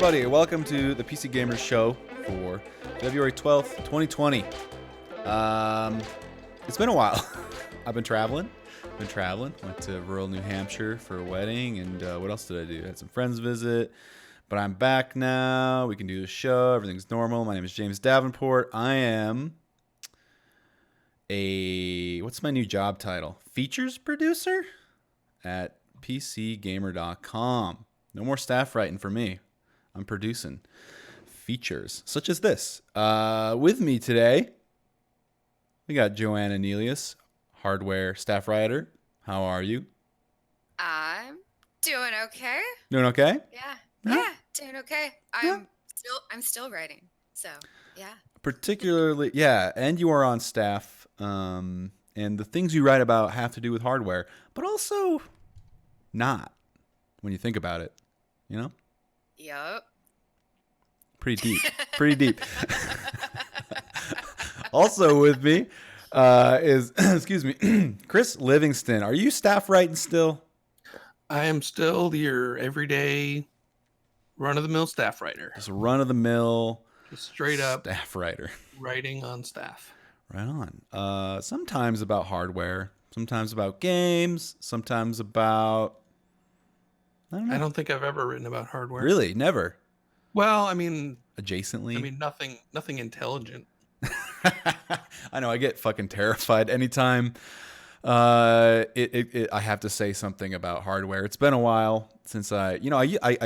everybody. Welcome to the PC Gamers Show for February 12th, 2020. It's been a while. I've been traveling. Went to rural New Hampshire for a wedding, and what else did I do? I had some friends visit, but I'm back now. We can do the show. Everything's normal. My name is James Davenport. I am what's my new job title? Features producer at PCGamer.com. No more staff writing for me. I'm producing features such as this. With me today, we got Joanna Nelius, hardware staff writer. How are you? I'm doing okay. Doing okay? Yeah, doing okay. I'm still writing. So, yeah. Particularly, yeah, and you are on staff, and the things you write about have to do with hardware, but also not when you think about it, you know? Yup. Pretty deep. Also with me is, excuse me, Chris Livingston. Are you staff writing still? I am still your everyday run-of-the-mill staff writer. Just run-of-the-mill, Just straight up staff writer. writing on staff. Right on. Sometimes about hardware, sometimes about games, sometimes about... I don't think I've ever written about hardware. Really? Never? Well, I mean... Adjacently? Nothing intelligent. I know, I get fucking terrified anytime I have to say something about hardware. It's been a while since I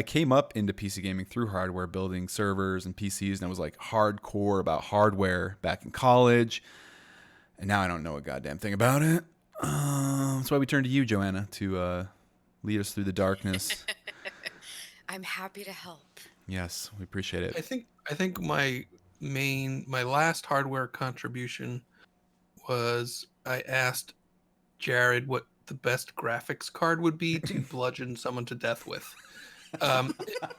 came up into PC gaming through hardware, building servers and PCs, and I was like hardcore about hardware back in college, and now I don't know a goddamn thing about it. That's why we turned to you, Joanna, to lead us through the darkness. I'm happy to help. Yes, we appreciate it. I think my last hardware contribution was I asked Jared what the best graphics card would be to bludgeon someone to death with.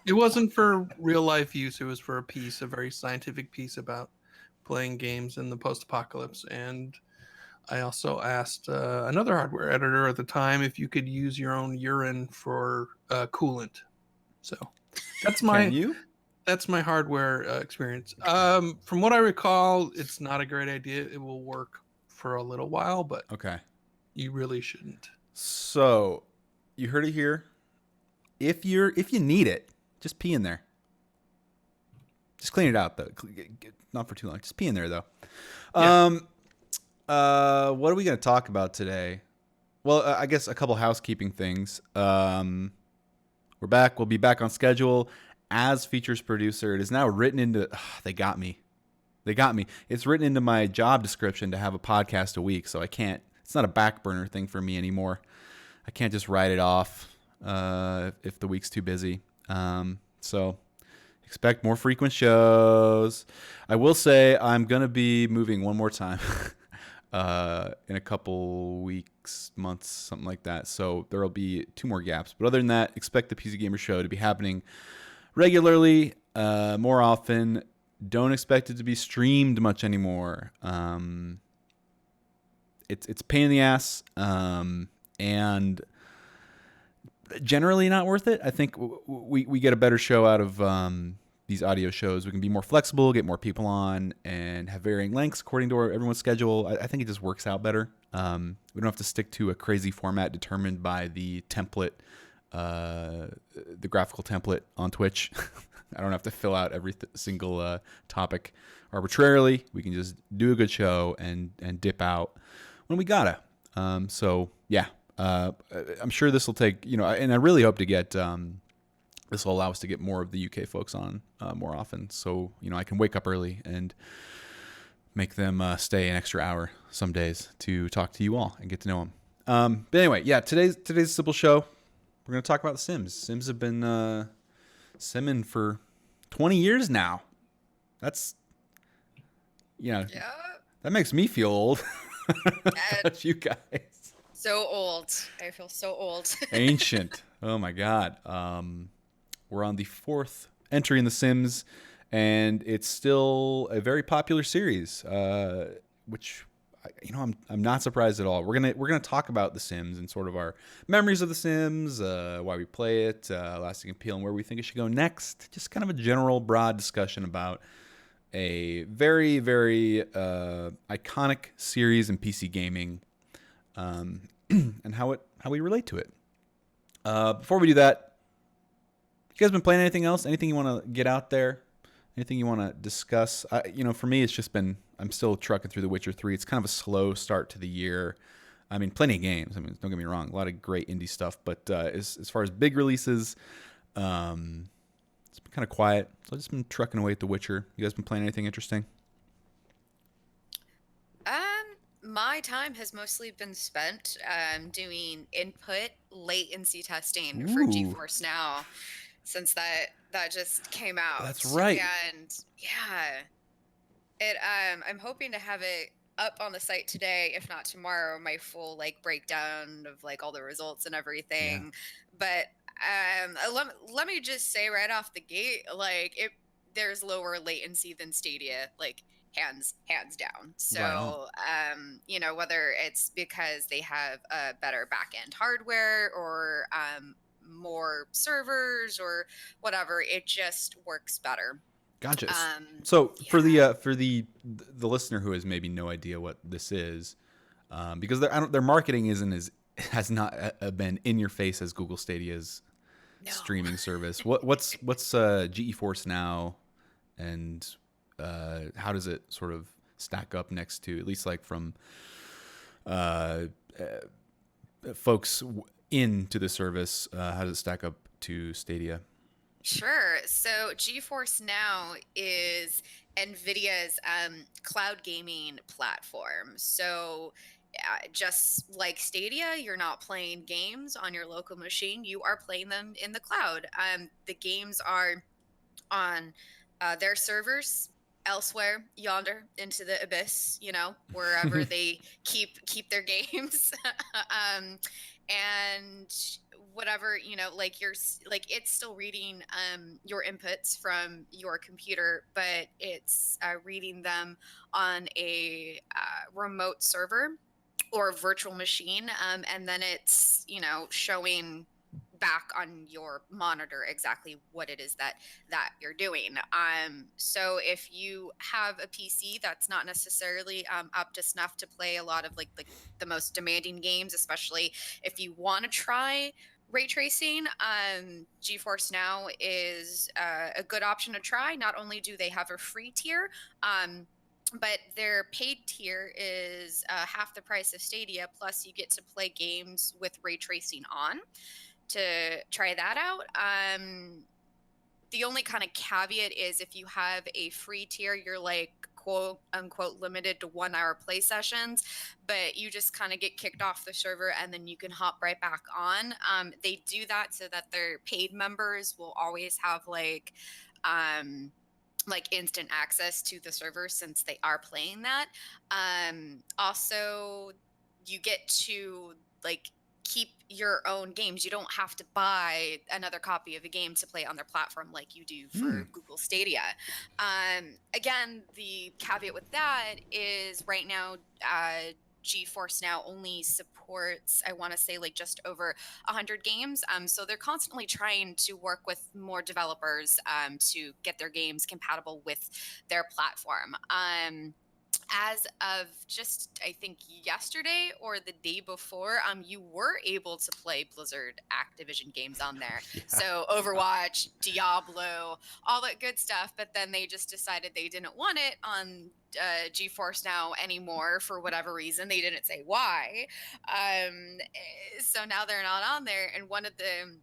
It wasn't for real life use. It was for a very scientific piece about playing games in the post-apocalypse. And I also asked another hardware editor at the time if you could use your own urine for coolant. So that's my hardware experience. From what I recall, it's not a great idea. It will work for a little while, but Okay. You really shouldn't. So, you heard it here. If you need it, just pee in there. Just clean it out though. Not for too long. Just pee in there though. Yeah. What are we going to talk about today? Well, I guess a couple housekeeping things. We're back. We'll be back on schedule as features producer. It is now written into. They got me. It's written into my job description to have a podcast a week, so I can't. It's not a back burner thing for me anymore. I can't just write it off if the week's too busy. So expect more frequent shows. I will say I'm going to be moving one more time in a couple weeks, months, something like that. So there will be 2 more gaps. But other than that, expect the PC Gamer Show to be happening regularly, more often. Don't expect it to be streamed much anymore. It's a pain in the ass, and generally not worth it. I think we get a better show out of these audio shows. We can be more flexible, get more people on, and have varying lengths according to everyone's schedule. I think it just works out better. We don't have to stick to a crazy format determined by the template, the graphical template on Twitch. I don't have to fill out every single topic arbitrarily. We can just do a good show and dip out when we gotta. So yeah, I'm sure this will take, and I really hope to get, this will allow us to get more of the UK folks on more often. So, I can wake up early and make them stay an extra hour some days to talk to you all and get to know them. But anyway, yeah, today's a simple show. We're going to talk about The Sims. Sims have been simming for 20 years now. That's, Yeah. that makes me feel old. You guys. So old. I feel so old. Ancient. Oh my God. We're on the 4th entry in The Sims, and it's still a very popular series, which I'm not surprised at all. We're gonna talk about The Sims and sort of our memories of The Sims, why we play it, lasting appeal, and where we think it should go next. Just kind of a general, broad discussion about a very, very iconic series in PC gaming, and how we relate to it. Before we do that, you guys been playing anything else? Anything you want to get out there? Anything you want to discuss? For me, it's just been, I'm still trucking through The Witcher 3. It's kind of a slow start to the year. I mean, plenty of games. I mean, don't get me wrong, a lot of great indie stuff. But as far as big releases, it's been kind of quiet. So I've just been trucking away at The Witcher. You guys been playing anything interesting? My time has mostly been spent doing input latency latency for Ooh, GeForce Now, since that just came out. that's right. And yeah, it I'm hoping to have it up on the site today, if not tomorrow, my full like breakdown of like all the results and Yeah. everything. But let me just say right off the gate, like there's lower latency than Stadia, like hands down. Right on. So whether it's because they have a better back end hardware or more servers or whatever, it just works better. Gotcha. So Yeah. for the listener who has maybe no idea what this is, because their marketing isn't as has not been in your face as Google Stadia's No. streaming service. What's GeForce Now, and how does it sort of stack up next to, at least like from uh, folks into the service? How does it stack up to Stadia? Sure. So GeForce Now is NVIDIA's cloud gaming platform. So just like Stadia, you're not playing games on your local machine, you are playing them in the cloud. The games are on their servers elsewhere yonder into the abyss, wherever they keep their games. um, and whatever, like like it's still reading your inputs from your computer, but it's reading them on a remote server or virtual machine, and then it's showing back on your monitor exactly what it is that you're doing. So if you have a PC that's not necessarily up to snuff to play a lot of like the most demanding games, especially if you want to try ray tracing, GeForce Now is a good option to try. Not only do they have a free tier, but their paid tier is half the price of Stadia, plus you get to play games with ray tracing on. To try that out. The only kind of caveat is if you have a free tier, you're like quote unquote limited to 1 hour play sessions, but you just kind of get kicked off the server and then you can hop right back on. They do that so that their paid members will always have like instant access to the server since they are playing that. Also, you get to like keep your own games. You don't have to buy another copy of a game to play on their platform like you do for Google Stadia. Again, the caveat with that is right now, GeForce Now only supports, I want to say, like just over 100 games. So they're constantly trying to work with more developers to get their games compatible with their platform. As of just, I think, yesterday or the day before, you were able to play Blizzard Activision games on there. Yeah. So Overwatch, Diablo, all that good stuff. But then they just decided they didn't want it on GeForce Now anymore for whatever reason. They didn't say why. So now they're not on there. And one of the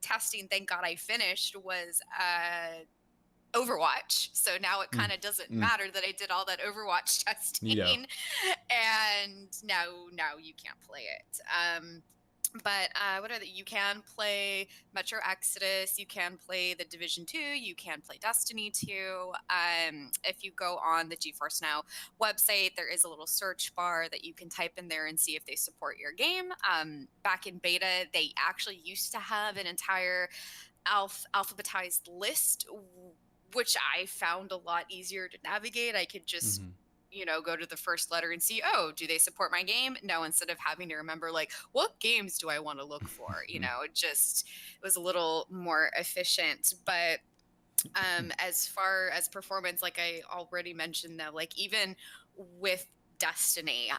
testing, thank God I finished, was Overwatch. So now it kind of doesn't matter that I did all that Overwatch testing. Yeah. And now you can't play it. But you can play Metro Exodus, you can play The Division 2, you can play Destiny 2. If you go on the GeForce Now website, there is a little search bar that you can type in there and see if they support your game. Back in beta, they actually used to have an entire alphabetized list, which I found a lot easier to navigate. I could just go to the first letter and see, oh, do they support my game? No, instead of having to remember, like, what games do I want to look for? It was a little more efficient. But as far as performance, like I already mentioned, though, like even with Destiny,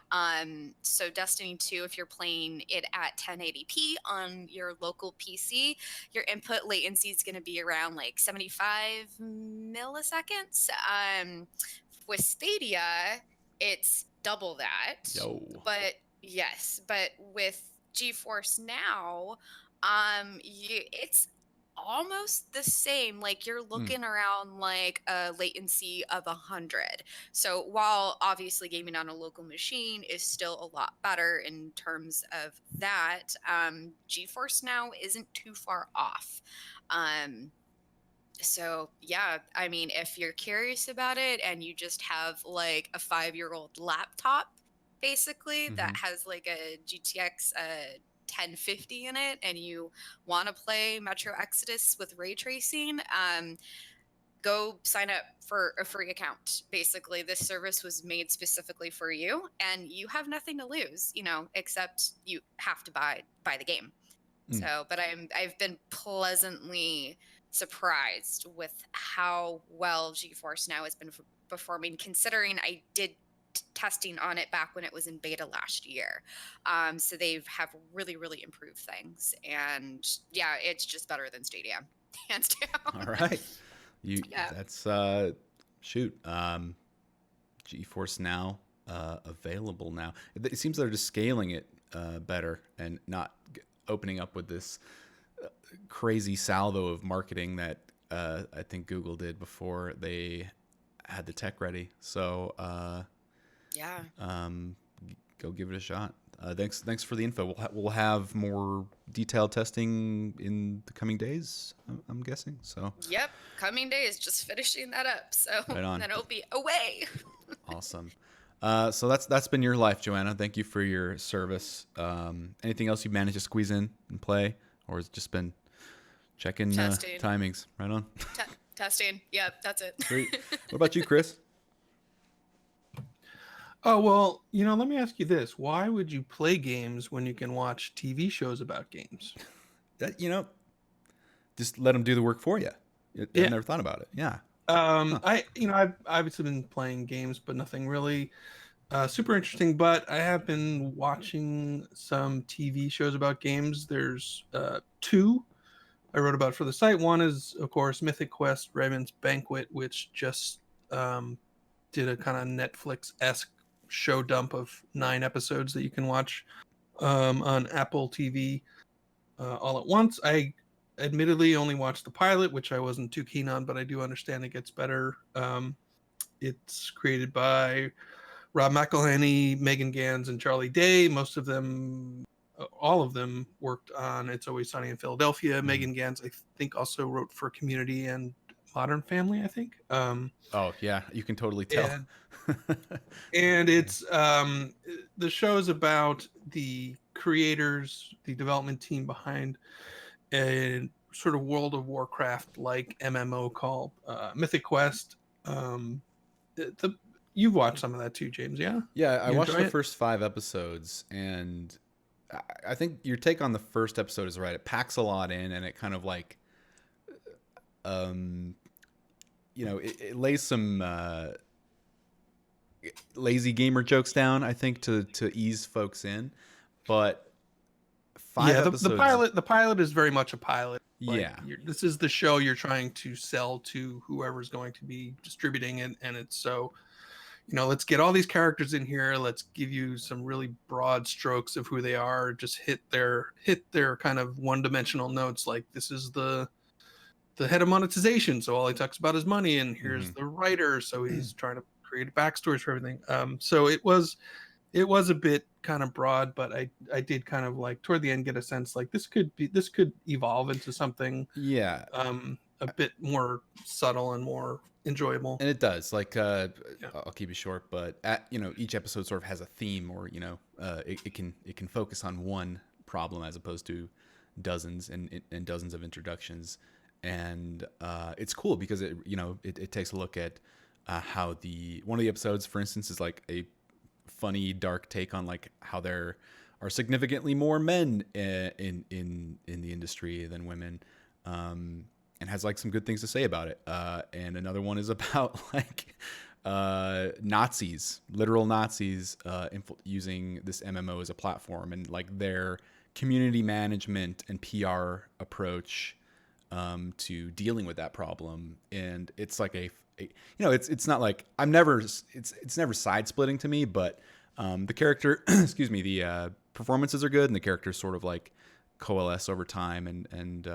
so Destiny 2, if you're playing it at 1080p on your local PC, your input latency is going to be around like 75 milliseconds. With Stadia, it's double that. Yo. But yes, but with GeForce Now, it's almost the same. Like you're looking around like a latency of 100. So while obviously gaming on a local machine is still a lot better in terms of that, GeForce Now isn't too far off. So yeah, I mean, if you're curious about it and you just have like a 5-year-old laptop, basically that has like a GTX 1050 in it, and you want to play Metro Exodus with ray tracing, go sign up for a free account. Basically, this service was made specifically for you, and you have nothing to lose, except you have to buy the game. So, but I've been pleasantly surprised with how well GeForce Now has been performing, considering I did testing on it back when it was in beta last year. So they have really, really improved things, and yeah, it's just better than Stadia, hands down. All right. Yeah. That's shoot. GeForce Now available now. It seems they're just scaling it better and not opening up with this crazy salvo of marketing that I think Google did before they had the tech ready. So Yeah. Go give it a shot. Thanks for the info. We'll have more detailed testing in the coming days, I'm guessing. So Yep, coming days, just finishing that up. So Right on. then it'll be away. Awesome. So that's been your life, Joanna. Thank you for your service. Anything else you managed to squeeze in and play, or has it just been checking Testing. timings? Right on. Testing. Yep, that's it. Great. What about you, Chris? Oh, well, let me ask you this. Why would you play games when you can watch TV shows about games? That just let them do the work for you. I never thought about it. Yeah. I've obviously been playing games, but nothing really super interesting. But I have been watching some TV shows about games. There's two I wrote about for the site. One is, of course, Mythic Quest Raven's Banquet, which just did a kind of Netflix-esque show dump of 9 episodes that you can watch on Apple TV all at once. I admittedly only watched the pilot, which I wasn't too keen on, but I do understand it gets better. It's created by Rob McElhenney, Megan Gans, and Charlie Day. All of them worked on It's Always Sunny in Philadelphia. Megan Gans, I think, also wrote for Community and Modern Family, I think. Oh yeah, you can totally tell. And it's the show is about the creators, the development team behind a sort of World of Warcraft like MMO called Mythic Quest. You've watched some of that too, James, yeah? Yeah, I watched the it? first 5 episodes, and I think your take on the first episode is right. It packs a lot in, and it kind of like, it lays some lazy gamer jokes down, I think, to ease folks in. But 5 episodes. The pilot is very much a pilot. Yeah. This is the show you're trying to sell to whoever's going to be distributing it, and it's so, let's get all these characters in here. Let's give you some really broad strokes of who they are. Just hit their kind of one-dimensional notes, like this is the head of monetization, so all he talks about is money, and here's the writer, so he's trying to create backstories for everything. So it was a bit kind of broad, but I did kind of like toward the end get a sense like this could evolve into something a bit more subtle and more enjoyable. And it does. Like I'll keep it short, but each episode sort of has a theme, or it can focus on one problem as opposed to dozens and dozens of introductions. And it's cool because it takes a look at how one of the episodes, for instance, is like a funny, dark take on like how there are significantly more men in the industry than women, and has like some good things to say about it. And another one is about like Nazis, literal Nazis, using this MMO as a platform, and like their community management and PR approach to dealing with that problem. And it's like it's not like it's never side splitting to me, but the character, excuse me, the performances are good, and the characters sort of like coalesce over time and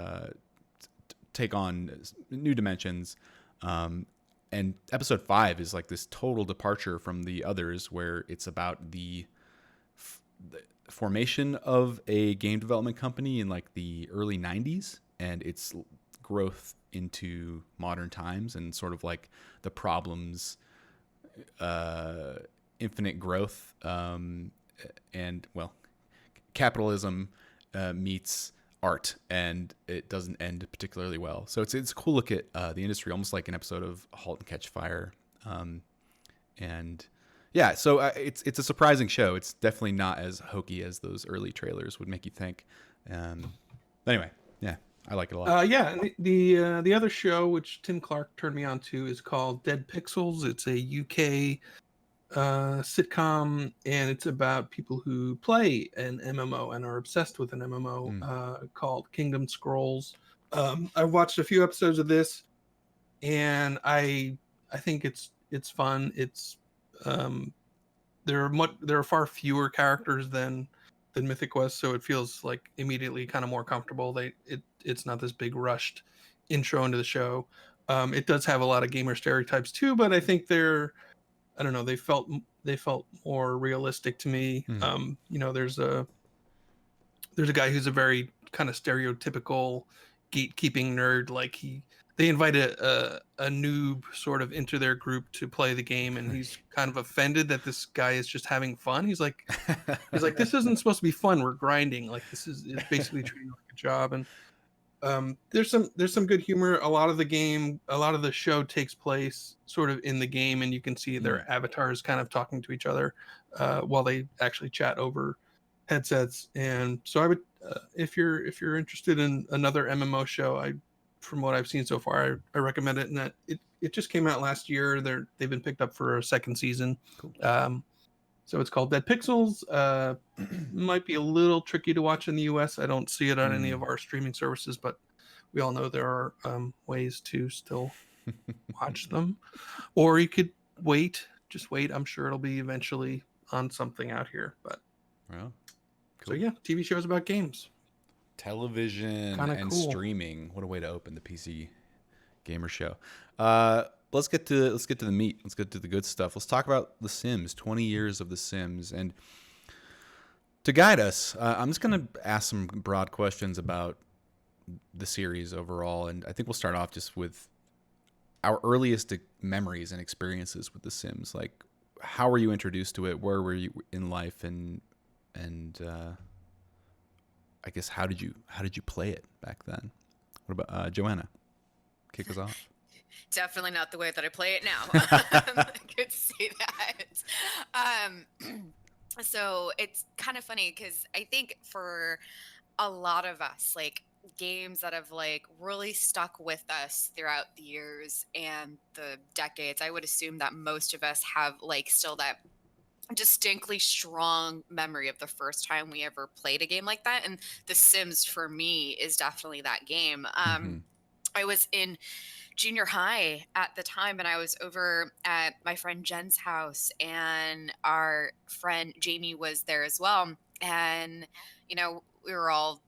take on new dimensions. And episode 5 is like this total departure from the others, where it's about the formation of a game development company in like the early 90s and its growth into modern times, and sort of like the problems, infinite growth, and well, capitalism meets art, and it doesn't end particularly well. So it's a cool look at the industry, almost like an episode of *Halt and Catch Fire*. And yeah, so it's a surprising show. It's definitely not as hokey as those early trailers would make you think. Anyway, yeah, I like it a lot. Yeah, and the other show which Tim Clark turned me on to is called Dead Pixels. It's a UK sitcom, and it's about people who play an MMO and are obsessed with an MMO called Kingdom Scrolls. I watched a few episodes of this, and I think it's fun. It's there are far fewer characters than Mythic Quest, so it feels like immediately kind of more comfortable. It's not this big rushed intro into the show. It does have a lot of gamer stereotypes too, but I think I don't know, they felt more realistic to me. There's a guy who's a very kind of stereotypical gatekeeping nerd. Like they invite a noob sort of into their group to play the game, and he's kind of offended that this guy is just having fun. He's like, this isn't supposed to be fun. We're grinding. Like it's basically treating it like a job. And there's some good humor. A lot of the show takes place sort of in the game, and you can see their avatars kind of talking to each other while they actually chat over headsets. And so I would, if you're interested in another MMO show, from what I've seen so far, I recommend it. And that it just came out last year. They've been picked up for a second season. Cool. So it's called Dead Pixels. Might be a little tricky to watch in the US. I don't see it on any of our streaming services, but we all know there are ways to still watch them. Or you could just wait. I'm sure it'll be eventually on something out here. But Well, cool. So yeah, TV shows about games. Television Kinda and cool. streaming. What a way to open the PC gamer show. Let's get to the meat. Let's get to the good stuff. Let's talk about The Sims. 20 years of The Sims, and to guide us, I'm just going to ask some broad questions about the series overall, and I think we'll start off just with our earliest memories and experiences with The Sims. Like, how were you introduced to it? Where were you in life, and I guess how did you play it back then? What about Joanna? Kick us off. Definitely not the way that I play it now. I could say that. So it's kind of funny because I think for a lot of us, like games that have like really stuck with us throughout the years and the decades, I would assume that most of us have like still that distinctly strong memory of the first time we ever played a game like that. And The Sims for me is definitely that game. I was in junior high at the time, and I was over at my friend Jen's house, and our friend Jamie was there as well. And we were all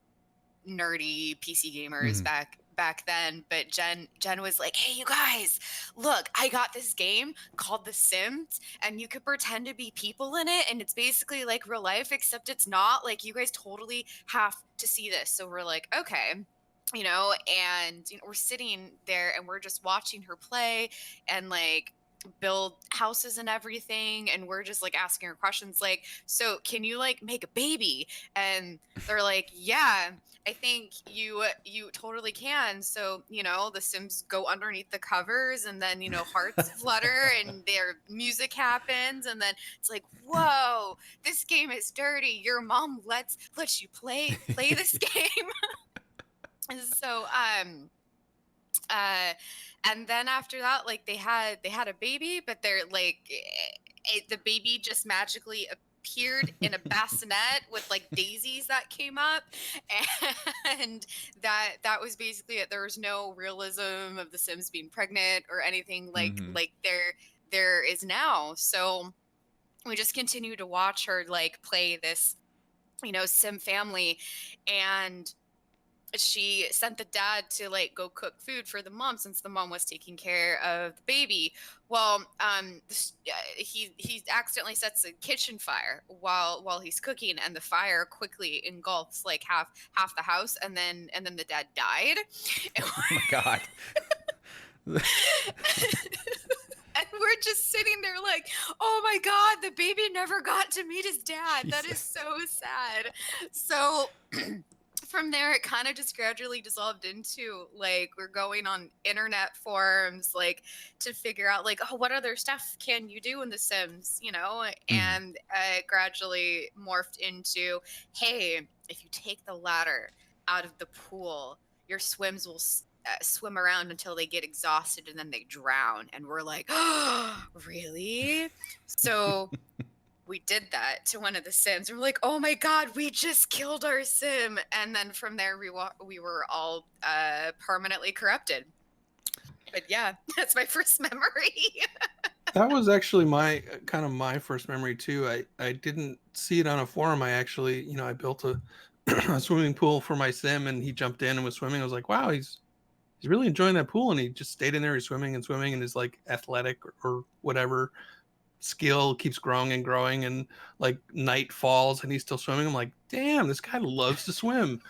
nerdy PC gamers back then, but Jen was like, "Hey, you guys, look, I got this game called The Sims, and you could pretend to be people in it, and it's basically like real life, except it's not. Like, you guys totally have to see this." So we're like, okay. And we're sitting there and we're just watching her play and like build houses and everything, and we're just like asking her questions like, "So can you like make a baby?" And they're like, "Yeah." I think you totally can. So, the Sims go underneath the covers, and then, hearts flutter and their music happens, and then it's like, whoa, this game is dirty. Your mom lets you play this game. And so uh and then after that, like, they had a baby, but they're like, the baby just magically appeared in a bassinet with like daisies that came up, and that was basically it. There was no realism of the Sims being pregnant or anything Mm-hmm. like there is now. So we just continue to watch her like play this, Sim family. And she sent the dad to like go cook food for the mom, since the mom was taking care of the baby. Well, he accidentally sets a kitchen fire while he's cooking, and the fire quickly engulfs like half the house, and then the dad died. Oh my God. And we're just sitting there like, oh my God, the baby never got to meet his dad. That is Jesus. so sad. So from there, it kind of just gradually dissolved into like, we're going on internet forums, like, to figure out like, oh, what other stuff can you do in The Sims, Mm. And it gradually morphed into, hey, if you take the ladder out of the pool, your swims will swim around until they get exhausted, and then they drown. And we're like, oh, really? So we did that to one of the Sims. We're like, oh my God, we just killed our Sim. And then from there, we were all permanently corrupted. But yeah, that's my first memory. That was actually my kind of my first memory too. I didn't see it on a forum. I actually, I built a, a swimming pool for my sim, and he jumped in and was swimming. I was like, wow, he's really enjoying that pool, and he just stayed in there. He's swimming and swimming, and his like athletic or whatever skill keeps growing and growing, and like night falls and he's still swimming. I'm like, damn, this guy loves to swim.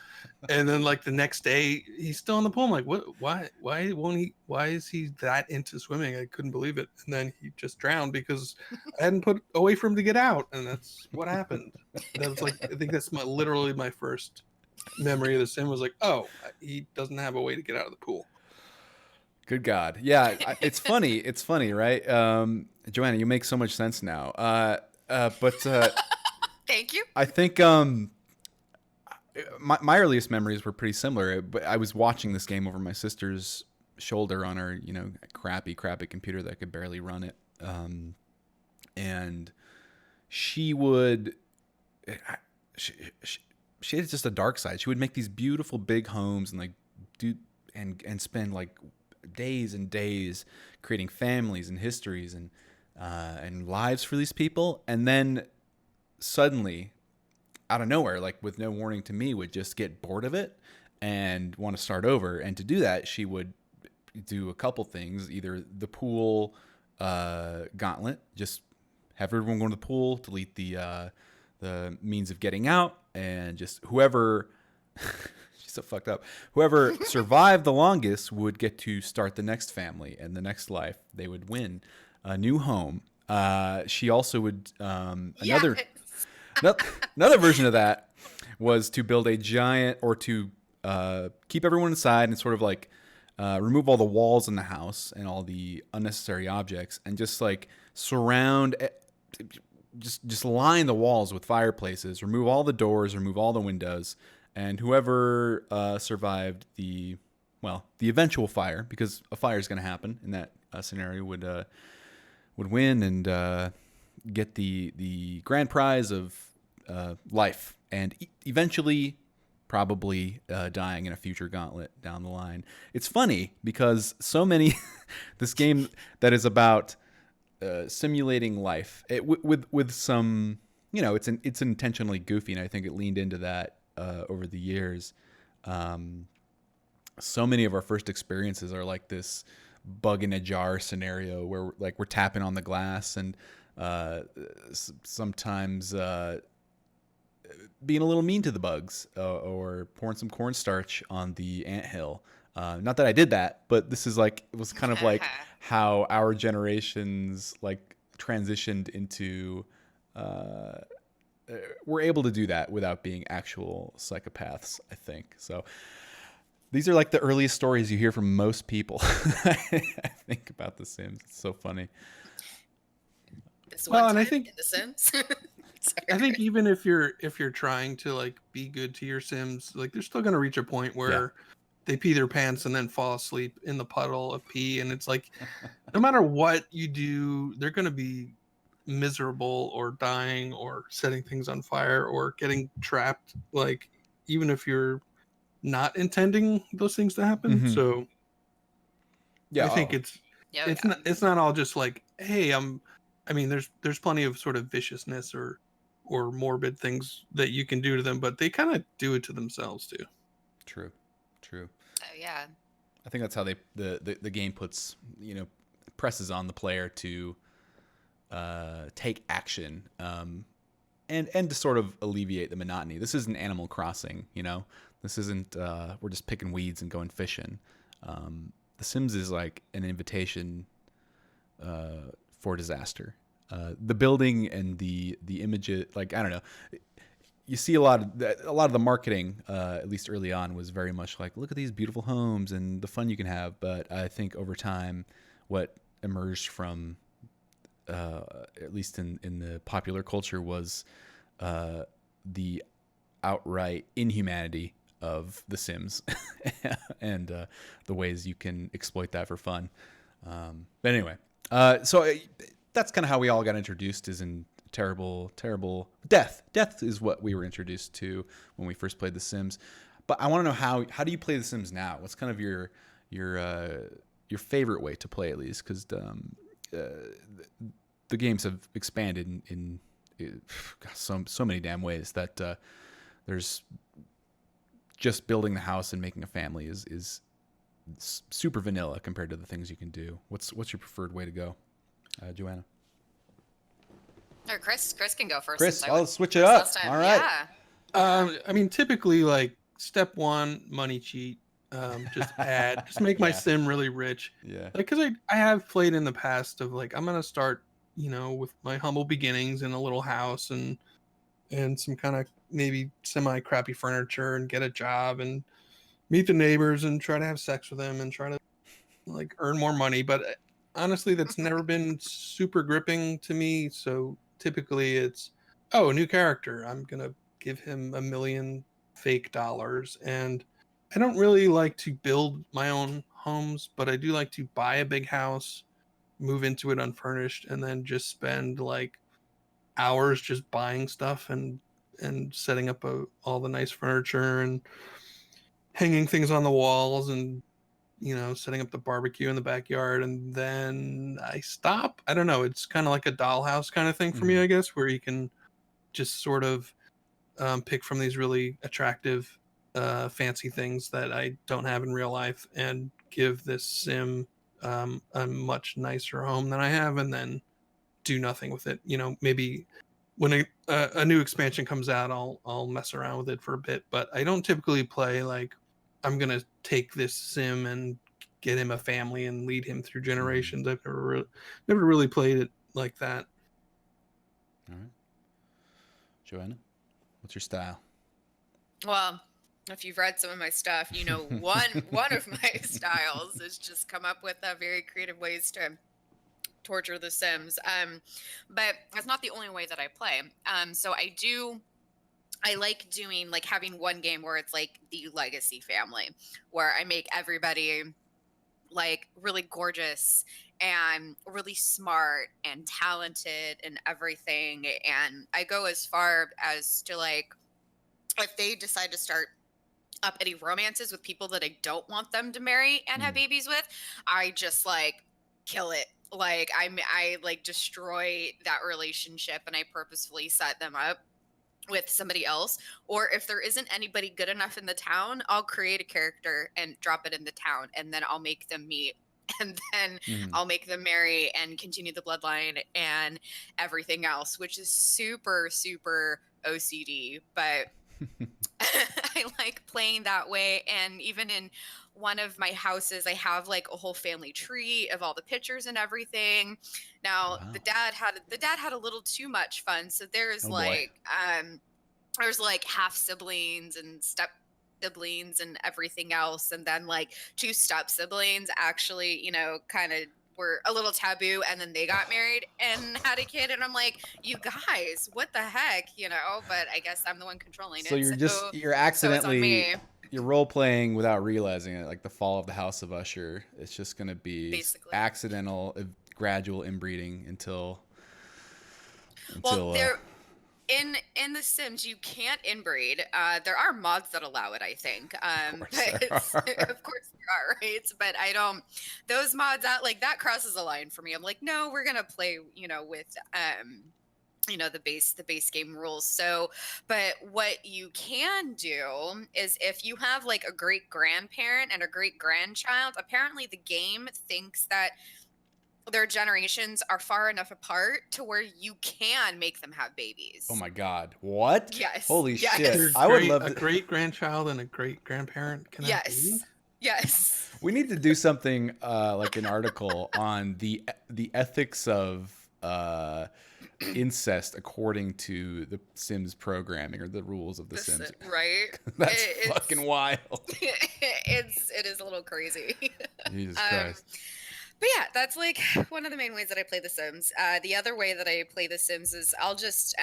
And then like the next day he's still in the pool. I'm like, what, why won't he, why is he that into swimming? I couldn't believe it. And then he just drowned because I hadn't put a way for him to get out, and that's what happened. That was like, I think that's literally my first memory of the sim, was like, oh, he doesn't have a way to get out of the pool. Good God. Yeah, it's funny. It's funny, right? Joanna, you make so much sense now. But Thank you. I think my earliest memories were pretty similar. But I was watching this game over my sister's shoulder on her, crappy computer that could barely run it. And she would, she, she, she had just a dark side. She would make these beautiful big homes and like do and spend like days and days creating families and histories and lives for these people, and then suddenly, out of nowhere, like with no warning to me, would just get bored of it and want to start over. And to do that, she would do a couple things: either the pool gauntlet, just have everyone go to the pool, delete the means of getting out, and just whoever she's so fucked up. Whoever survived the longest would get to start the next family and the next life. They would win a new home. She also would Yes. another version of that was to build a giant, or to keep everyone inside and sort of like remove all the walls in the house and all the unnecessary objects, and just like surround, just line the walls with fireplaces, remove all the doors, remove all the windows, and whoever survived the eventual fire, because a fire is going to happen in that scenario, would win and get the grand prize of life, and eventually probably dying in a future gauntlet down the line. It's funny because so many this game that is about simulating life, with some, it's intentionally goofy, and I think it leaned into that over the years. So many of our first experiences are like this bug in a jar scenario where like we're tapping on the glass and sometimes being a little mean to the bugs, or pouring some cornstarch on the anthill. Not that I did that, but this is like, it was kind of like how our generations like transitioned into we're able to do that without being actual psychopaths, I think. So these are like the earliest stories you hear from most people. I think about The Sims. It's so funny. This Well, one and I time think in The Sims. I think Sorry. even if you're trying to like be good to your Sims, like they're still gonna reach a point where they pee their pants and then fall asleep in the puddle of pee, and it's like no matter what you do, they're gonna be miserable or dying or setting things on fire or getting trapped. Like even if you're not intending those things to happen, Mm-hmm. so Yeah. I think Oh, Yeah, it's yeah. not all just like, hey, I mean, there's plenty of sort of viciousness or morbid things that you can do to them, but they kind of do it to themselves too. true. True. Oh yeah. I think that's how the game puts, presses on the player to take action, and to sort of alleviate the monotony. This isn't Animal Crossing, This isn't we're just picking weeds and going fishing. The Sims is like an invitation for disaster. The building and the images, like I don't know, you see a lot of the marketing, at least early on, was very much like, look at these beautiful homes and the fun you can have. But I think over time, what emerged from at least in the popular culture was the outright inhumanity of The Sims and the ways you can exploit that for fun. But anyway, so that's kind of how we all got introduced, is in terrible death. Death is what we were introduced to when we first played The Sims. But I want to know how do you play The Sims now? What's kind of your favorite way to play, at least? Because the games have expanded in so many damn ways that there's just building the house and making a family is super vanilla compared to the things you can do. What's your preferred way to go, Joanna? Or Chris can go first. Chris, since I I'll went switch it first up. last time. All right. Yeah. I mean, typically, like step one, money cheat. Just make my Yeah. sim really rich. Yeah. Like, cause I have played in the past of like, I'm gonna start, with my humble beginnings in a little house and some kind of maybe semi crappy furniture and get a job and meet the neighbors and try to have sex with them and try to like earn more money. But honestly, that's never been super gripping to me. So typically it's, oh, a new character. I'm going to give him $1 million fake dollars. And I don't really like to build my own homes, but I do like to buy a big house, move into it unfurnished, and then just spend like hours just buying stuff and setting up all the nice furniture and hanging things on the walls and setting up the barbecue in the backyard, and then I stop. I don't know. It's kind of like a dollhouse kind of thing for me, Mhm. I guess, where you can just sort of pick from these really attractive, fancy things that I don't have in real life and give this sim a much nicer home than I have, and then do nothing with it. Maybe when a new expansion comes out, I'll mess around with it for a bit, but I don't typically play like I'm gonna take this sim and get him a family and lead him through generations. I've never really played it like that. All right. Joanna, what's your style? Well, if you've read some of my stuff, one of my styles is just come up with very creative ways to torture the Sims. But that's not the only way that I play. So I like doing like having one game where it's like the legacy family, where I make everybody like really gorgeous and really smart and talented and everything. And I go as far as to like, if they decide to start up any romances with people that I don't want them to marry and have babies with, I just like kill it. Like I like destroy that relationship and I purposefully set them up with somebody else. Or if there isn't anybody good enough in the town, I'll create a character and drop it in the town and then I'll make them meet and then Mhm. I'll make them marry and continue the bloodline and everything else, which is super OCD, but I like playing that way. And even in one of my houses, I have like a whole family tree of all the pictures and everything. Now Wow. the dad had a little too much fun. So Oh boy. there's like half siblings and step siblings and everything else. And then like two step siblings actually, kind of were a little taboo, and then they got married and had a kid, and I'm like, you guys, what the heck, but I guess I'm the one controlling So it, you're so it's on accidentally me, you're role playing without realizing it, like the fall of the House of Usher. It's just gonna be basically. accidental, gradual inbreeding until Well, until there in The Sims, you can't inbreed. There are mods that allow it, I think. of course But there of are. course there are, right? But I don't. Those mods that like that crosses a line for me. I'm like, no, we're gonna play, with the base game rules. So, but what you can do is if you have like a great grandparent and a great grandchild, apparently the game thinks that their generations are far enough apart to where you can make them have Oh babies. my God! What? Yes. Holy shit! Your Yes. I would love a to. great grandchild and a great grandparent can have Yes. babies. Yes. We need to do something like an article on the ethics of incest according to the Sims programming or the rules of the This Sims. right. That's fucking It's wild. it is a little crazy. Jesus um Christ. but yeah, that's like one of the main ways that I play The Sims. The other way that I play The Sims is I'll just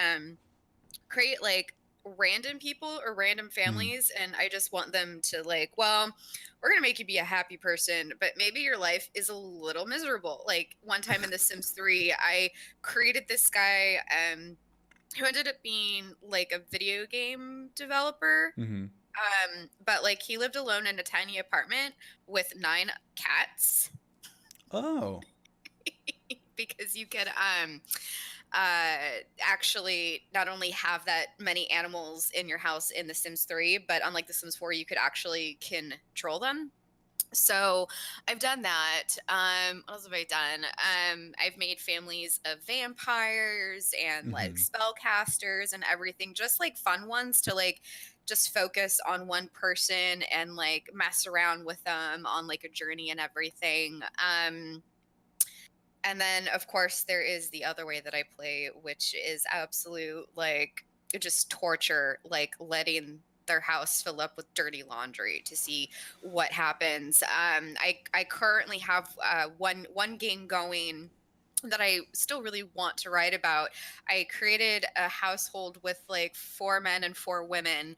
create like random people or random Mhm. families, and I just want them to like, well, we're gonna make you be a happy person, but maybe your life is a little miserable. Like one time in The Sims 3, I created this guy who ended up being like a video game developer. Mhm. But like he lived alone in a tiny apartment with 9 cats. Oh. Because you could actually not only have that many animals in your house in The Sims 3, but unlike The Sims 4, you could actually control them. So I've done that. What else have I done? I've made families of vampires and like Mhm. spellcasters and everything, just like fun ones to like just focus on one person and like mess around with them on like a journey and everything. And then of course there is the other way that I play, which is absolute like just torture, like letting their house fill up with dirty laundry to see what happens. I currently have one game going that I still really want to write about. I created a household with like 4 men and 4 women,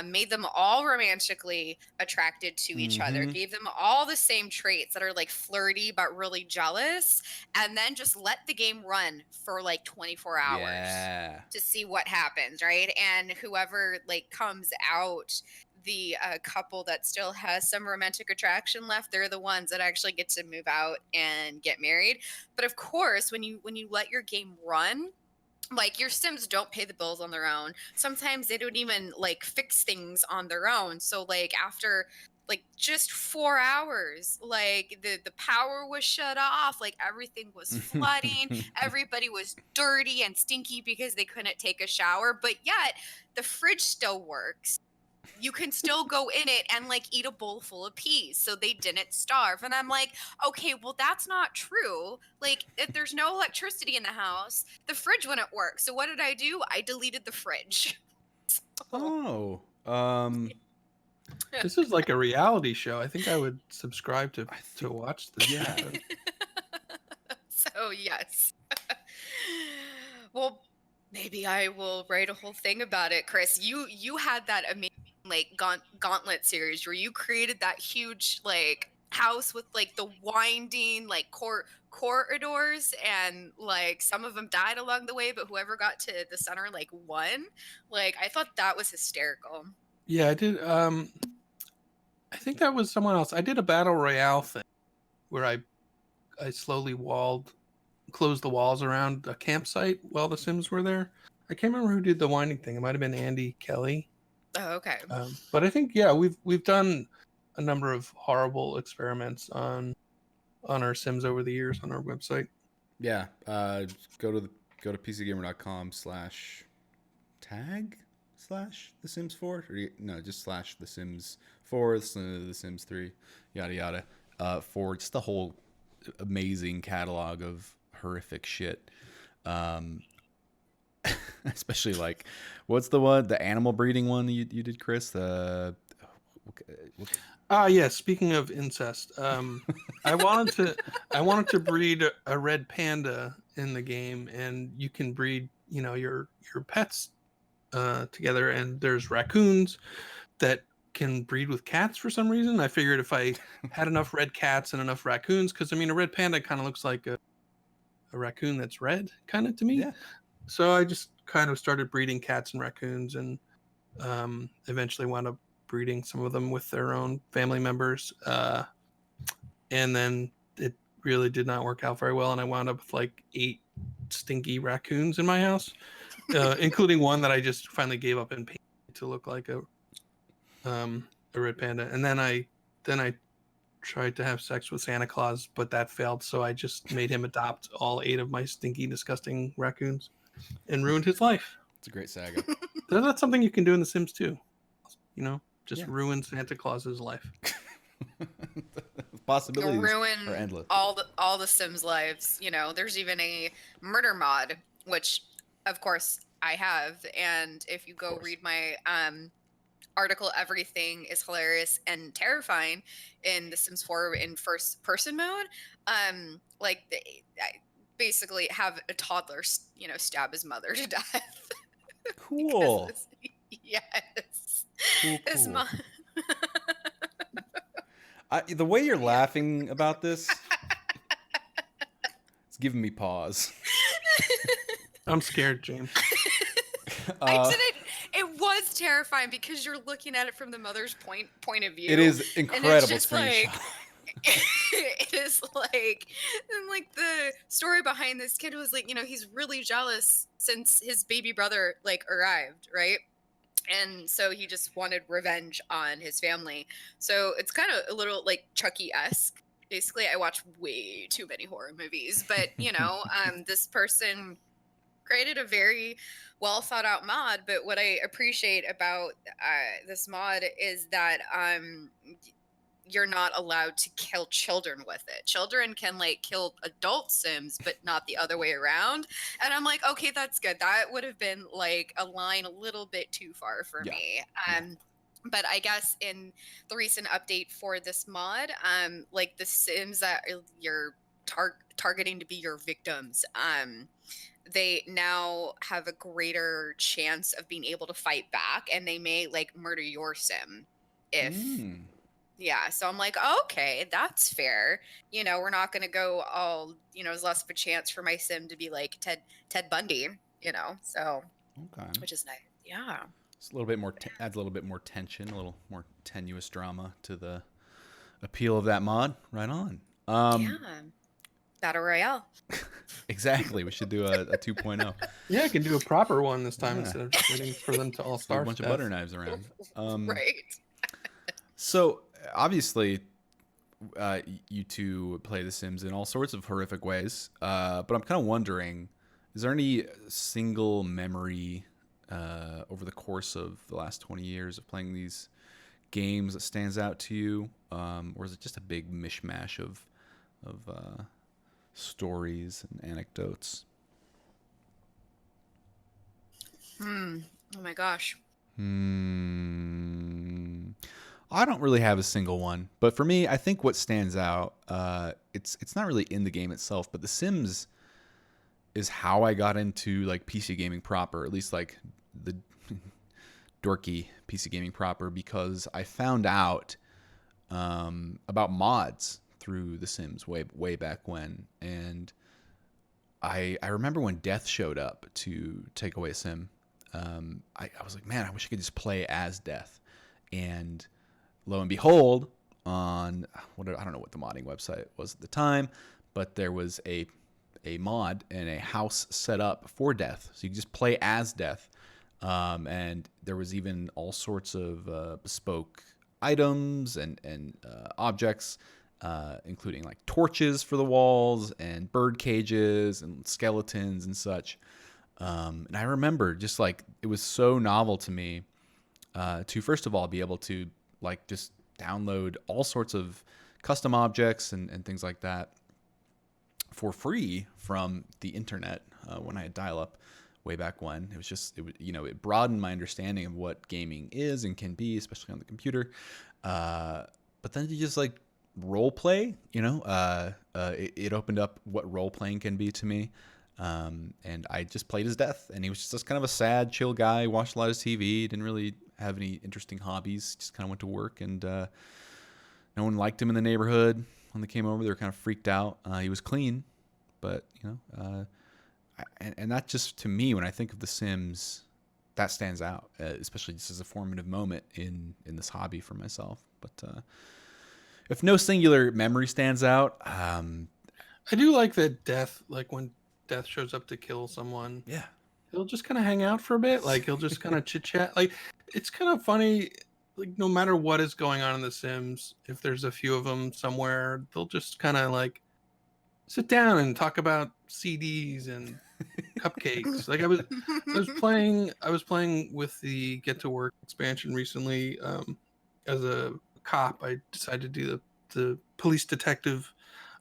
made them all romantically attracted to each other, Mhm. gave them all the same traits that are like flirty but really jealous, and then just let the game run for like 24 hours Yeah. to see what happens, right? And whoever like comes out the couple that still has some romantic attraction left, they're the ones that actually get to move out and get married. But of course, when you let your game run, like your Sims don't pay the bills on their own. Sometimes they don't even like fix things on their own. So like after like just 4 hours, like the power was shut off, like everything was flooding, everybody was dirty and stinky because they couldn't take a shower, but yet the fridge still works. You can still go in it and like eat a bowl full of peas, so they didn't starve. And I'm like, okay, well that's not true. Like if there's no electricity in the house, the fridge wouldn't work. So what did I do? I deleted the fridge. So, Oh. This is like a reality show. I think I would subscribe to I to think watch this yeah. episode. so yes. Well, maybe I will write a whole thing about it, Chris. You had that amazing like gauntlet series where you created that huge like house with like the winding like corridors, and like some of them died along the way, but whoever got to the center like won. Like I thought that was hysterical. Yeah, I did. I think that was someone else. I did a battle royale thing where I slowly closed the walls around a campsite while the Sims were there. I can't remember who did the winding thing. It might have been Andy Kelly. Oh, okay. But I think yeah, we've done a number of horrible experiments on our Sims over the years on our website. Yeah. Go to pcgamer.com/tag slash The Sims 4, or no, just slash The Sims 4, The Sims 3, yada yada, for just the whole amazing catalog of horrific shit. Especially like, what's the animal breeding one you did, Chris? Yeah. Speaking of incest, I wanted to breed a red panda in the game, and you can breed, your pets together. And there's raccoons that can breed with cats for some reason. I figured if I had enough red cats and enough raccoons, because a red panda kind of looks like a raccoon that's red, kind of to me. Yeah. So I just kind of started breeding cats and raccoons, and eventually wound up breeding some of them with their own family members. And then it really did not work out very well, and I wound up with like 8 stinky raccoons in my house, including one that I just finally gave up and painted to look like a red panda. And then I tried to have sex with Santa Claus, but that failed, so I just made him adopt all 8 of my stinky, disgusting raccoons and ruined his life. It's a great saga. That's something you can do in The Sims too. Just ruin Santa Claus's life. Possibilities ruin are endless. all the Sims lives. There's even a murder mod, which of course I have, and if you go read my article, everything is hilarious and terrifying in The Sims 4 in first person mode. I basically have a toddler stab his mother to death. Cool. Yes. Cool. His mom. The way you're laughing about this, it's giving me pause. I'm scared, James. I didn't. It was terrifying because you're looking at it from the mother's point of view. It is incredible. And it's just screenshot. it is like, and like the story behind this kid was like, he's really jealous since his baby brother arrived, right? And so he just wanted revenge on his family. So it's kind of a little like Chucky-esque. Basically, I watch way too many horror movies, but this person created a very well thought out mod. But what I appreciate about this mod is that you're not allowed to kill children with it. Children can kill adult Sims, but not the other way around. And I'm like, okay, that's good. That would have been a line a little bit too far for me. But I guess in the recent update for this mod, the Sims that you're targeting to be your victims, they now have a greater chance of being able to fight back, and they may murder your Sim if. Yeah, so I'm like, okay, that's fair. We're not going to go all, there's less of a chance for my Sim to be like Ted Bundy, so. Okay. Which is nice. Yeah. It's a little bit more, adds a little bit more tension, a little more tenuous drama to the appeal of that mod. Right on. Yeah. Battle Royale. Exactly. We should do a 2.0. Yeah, I can do a proper one this time instead of just waiting for them to all start. A bunch of butter knives around. Right. So obviously, you two play The Sims in all sorts of horrific ways. But I'm kind of wondering, is there any single memory over the course of the last 20 years of playing these games that stands out to you, or is it just a big mishmash of stories and anecdotes? Oh my gosh. I don't really have a single one, but for me, I think what stands out, it's not really in the game itself, but The Sims is how I got into PC gaming proper, at least the dorky PC gaming proper, because I found out about mods through The Sims way back when, and I remember when Death showed up to take away a Sim. I was like, man, I wish I could just play as Death. And lo and behold, on I don't know what the modding website was at the time, but there was a mod and a house set up for Death, so you could just play as Death. And there was even all sorts of bespoke items and objects, including torches for the walls and bird cages and skeletons and such. And I remember just like it was so novel to me to first of all be able to like just download all sorts of custom objects and things like that for free from the internet when I had dial up way back when. It was just, it broadened my understanding of what gaming is and can be, especially on the computer. But then to just like role play, it opened up what role playing can be to me. And I just played his death, and he was just kind of a sad, chill guy. Watched a lot of TV, didn't really have any interesting hobbies. Just kind of went to work, and no one liked him in the neighborhood. When they came over, they were kind of freaked out. He was clean, but and that just to me, when I think of The Sims, that stands out, especially just as a formative moment in this hobby for myself. But if no singular memory stands out, I do like that Death, like when Death shows up to kill someone, yeah, he'll just kind of hang out for a bit. Like he'll just kind of chit chat. Like it's kind of funny. Like no matter what is going on in The Sims, if there's a few of them somewhere, they'll just kind of like sit down and talk about CDs and cupcakes. Like I was playing with the Get to Work expansion recently. As a cop, I decided to do the police detective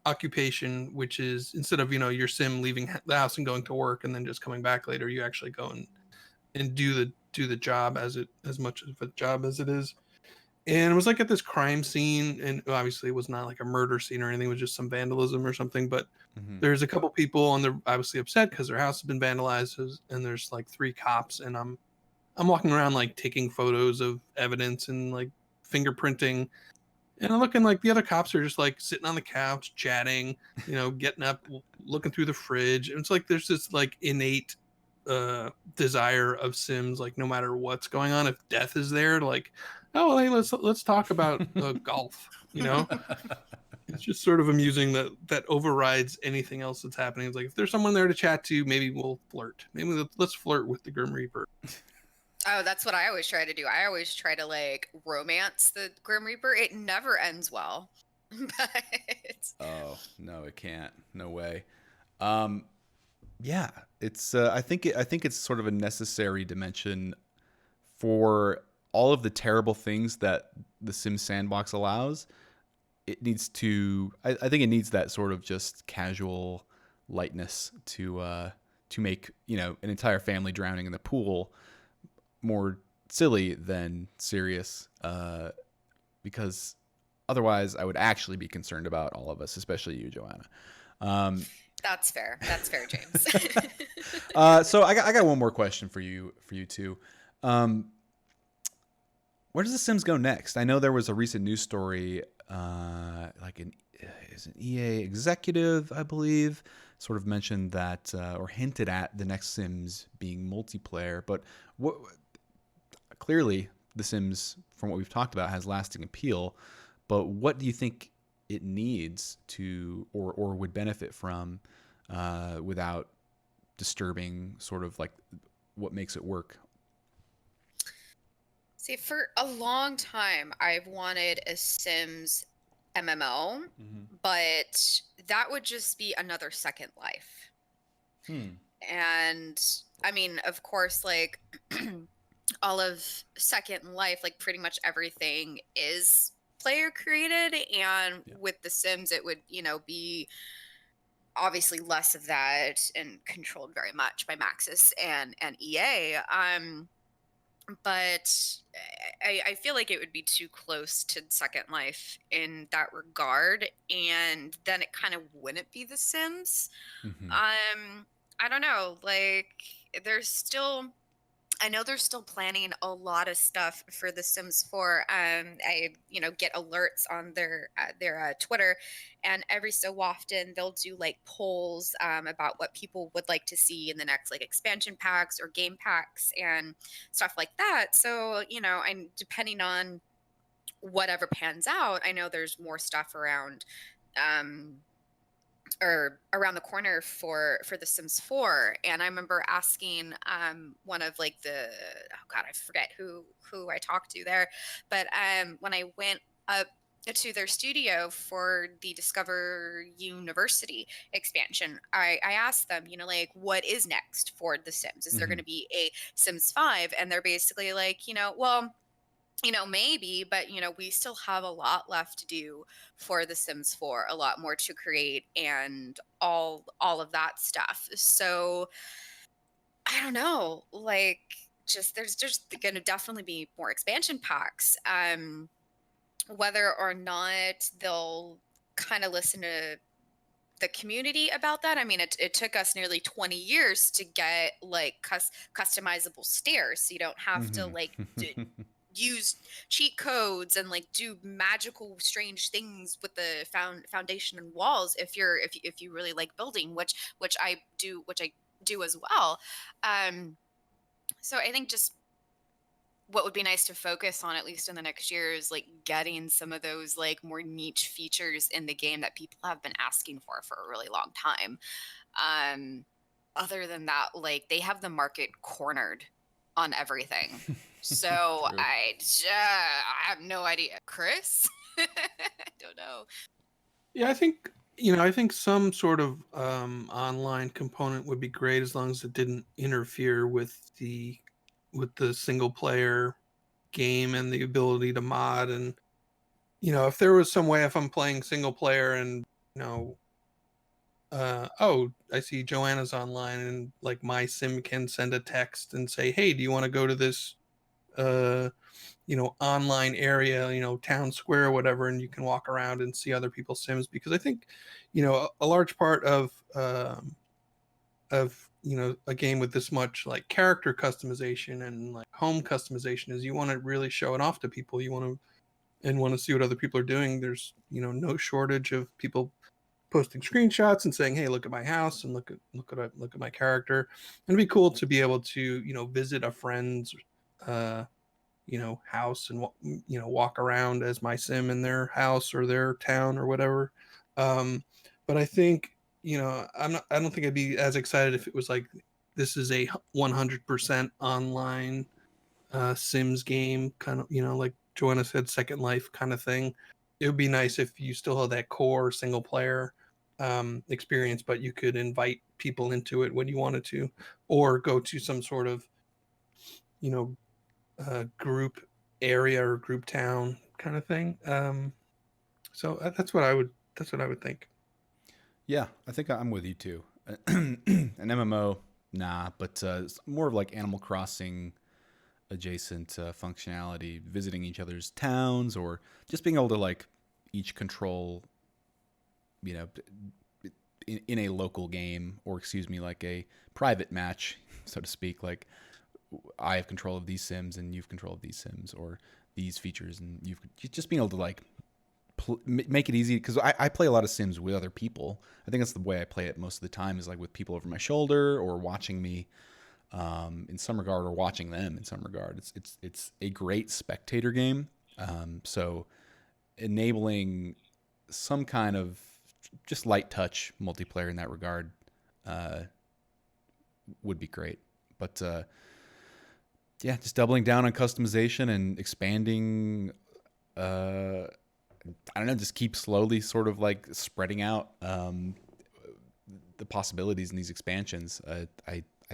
occupation, which is instead of your sim leaving the house and going to work and then just coming back later, you actually go and do the job as much of a job as it is. And it was like at this crime scene, and obviously it was not like a murder scene or anything, it was just some vandalism or something. But there's a couple people and they're obviously upset because their house has been vandalized, and there's like 3 cops, and I'm walking around like taking photos of evidence and like fingerprinting. And I'm looking like the other cops are just like sitting on the couch, chatting, getting up, looking through the fridge. And it's like there's this like innate desire of Sims, like no matter what's going on, if death is there, like, oh, hey, let's talk about golf. It's just sort of amusing that overrides anything else that's happening. It's like if there's someone there to chat to, maybe we'll flirt. Maybe let's flirt with the Grim Reaper. Oh, that's what I always try to do. I always try to like romance the Grim Reaper. It never ends well. But oh no, it can't. No way. Yeah, it's. I think it's sort of a necessary dimension for all of the terrible things that the Sims sandbox allows. It needs to. I think it needs that sort of just casual lightness to make an entire family drowning in the pool more silly than serious. Because otherwise, I would actually be concerned about all of us, especially you, Joanna. that's fair. That's fair, James. So I got one more question for you two. Where does The Sims go next? I know there was a recent news story, like is an EA executive, I believe, sort of mentioned that or hinted at the next Sims being multiplayer. But clearly, The Sims, from what we've talked about, has lasting appeal. But what do you think it needs to, or would benefit from, without disturbing sort of like what makes it work? See, for a long time, I've wanted a Sims MMO, but that would just be another Second Life. And I mean, of course, like all of Second Life, like pretty much everything is player created. And with The Sims, it would, be obviously less of that and controlled very much by Maxis and EA. But I feel like it would be too close to Second Life in that regard, and then it kind of wouldn't be The Sims. I don't know, like I know they're still planning a lot of stuff for The Sims 4. I get alerts on their Twitter, and every so often they'll do like polls about what people would like to see in the next like expansion packs or game packs and stuff like that. So I'm depending on whatever pans out. I know there's more stuff around. Or around the corner for The Sims 4, and I remember asking one of like I forget who I talked to there, but when I went up to their studio for the Discover University expansion. I asked them, like, what is next for The Sims? Is there going Hmm. to be a Sims 5? And they're basically like, well, maybe, but we still have a lot left to do for The Sims 4, a lot more to create and all of that stuff. So I don't know, like, just there's just going to definitely be more expansion packs. Whether or not they'll kind of listen to the community about that. I mean, it took us nearly 20 years to get like customizable stairs, so you don't have to Hmm. like use cheat codes and like do magical strange things with the foundation and walls if you really like building, which I do as well. um so I think just what would be nice to focus on, at least in the next year, is like getting some of those like more niche features in the game that people have been asking for a really long time. um Other than that, like, they have the market cornered on everything. So True. I have no idea. Chris? I don't know. Yeah, I think some sort of online component would be great as long as it didn't interfere with the single player game and the ability to mod. And if there was some way, if I'm playing single player and you know oh, I see Joanna's online, and like my sim can send a text and say, hey, do you want to go to this uh online area, town square or whatever, and you can walk around and see other people's sims. Because I think a large part of a game with this much like character customization and like home customization is you want to really show it off to people. You want to see what other people are doing. There's no shortage of people posting screenshots and saying, hey, look at my house, and look at my character. And it'd be cool to be able to visit a friend's uh house and walk around as my sim in their house or their town or whatever. But I think I don't think I'd be as excited if it was like this is a 100% online Sims game, kind of like Joanna said, Second Life kind of thing. It would be nice if you still had that core single player experience, but you could invite people into it when you wanted to, or go to some sort of you know group area or group town kind of thing. So that's what I would think. Yeah, I think I'm with you too. An MMO, nah, but it's more of like Animal Crossing adjacent functionality, visiting each other's towns, or just being able to like each control, you know, in a local game, or excuse me, like a private match, so to speak. Like I have control of these Sims and you've control of these Sims, or these features, and you've just being able to like make it easy, because I play a lot of Sims with other people. I think that's the way I play it most of the time, is like with people over my shoulder or watching me in some regard, or watching them in some regard. It's a great spectator game. So enabling some kind of just light touch multiplayer in that regard uh, would be great. But yeah, just doubling down on customization and expanding. I don't know, just keep slowly sort of like spreading out the possibilities in these expansions. I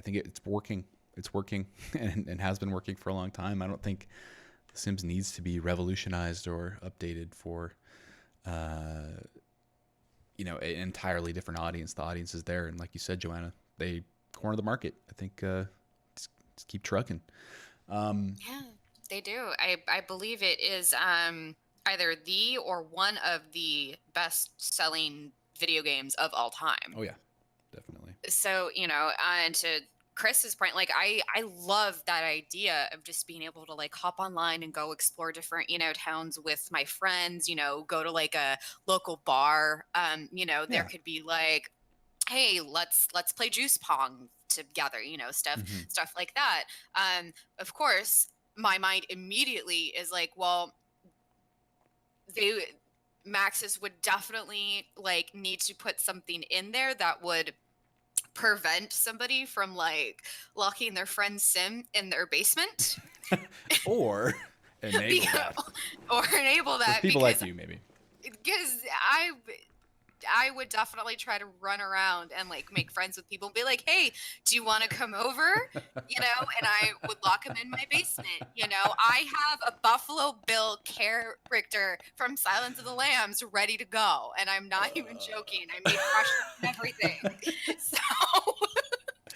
think it's working. It's working and has been working for a long time. I don't think The Sims needs to be revolutionized or updated for uh, an entirely different audience. The audience is there, and like you said, Joanna, they corner the market. I think just keep trucking. Um, Yeah, they do. I believe it is either the or one of the best selling video games of all time. oh yeah, definitely. So, and to Chris's point, like, I love that idea of just being able to like hop online and go explore different, towns with my friends, go to like a local bar. There Yeah. could be like, hey, let's play juice pong together, Hmm. stuff like that. Of course, my mind immediately is like, well, they Maxis would definitely like need to put something in there that would prevent somebody from like locking their friend's sim in their basement. Or Enable that. Or enable that. For people like you, maybe. Because I would definitely try to run around and like make friends with people and be like, hey, do you want to come over? You know, and I would lock them in my basement. You know, I have a Buffalo Bill character from Silence of the Lambs ready to go. And I'm not even joking. I made questions and everything. So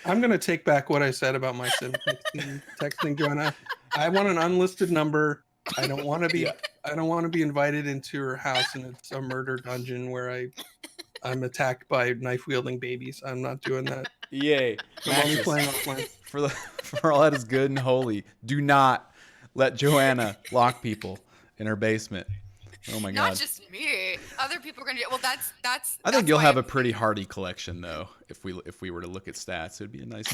I'm going to take back what I said about my sim texting Joanna. I want an unlisted number. I don't want to be I don't want to be invited into her house and it's a murder dungeon where I'm attacked by knife-wielding babies. I'm not doing that. Yay. I'm only playing offline. For all that is good and holy, do not let Joanna lock people in her basement. Oh my god. not just me. Other people are gonna do. Well, that's. I think you'll have a pretty hardy collection though. If we were to look at stats, it'd be a nice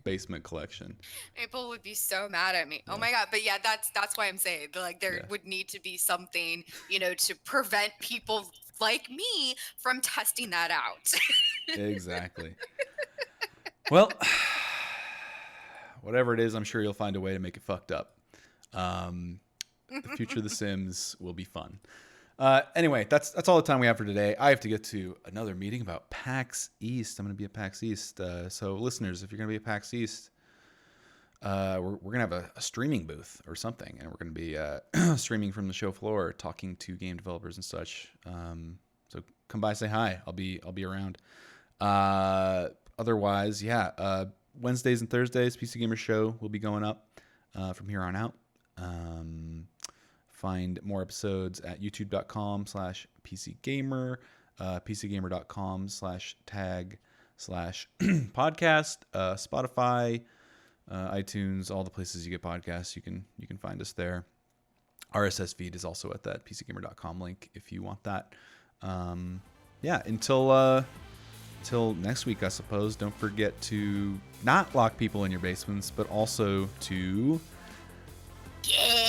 basement collection. People would be so mad at me. Oh my god! But yeah, that's why I'm saying like there would need to be something, you know, to prevent people like me from testing that out. Exactly. Well, whatever it is, I'm sure you'll find a way to make it fucked up. The future of The Sims will be fun. Anyway, that's all the time we have for today. I have to get to another meeting about PAX East. I'm going to be at PAX East. So listeners, if you're going to be at PAX East, we're going to have a streaming booth or something. And we're going to be streaming from the show floor, talking to game developers and such. So come by, say hi. I'll be around. Otherwise, Wednesdays and Thursdays, PC Gamer Show will be going up from here on out. Find more episodes at youtube.com/PCGamer, PCGamer.com/tag/podcast, Spotify, iTunes, all the places you get podcasts. You can find us there. RSS feed is also at that PCGamer.com link if you want that. Until next week, I suppose. Don't forget to not lock people in your basements, but also to... Yeah.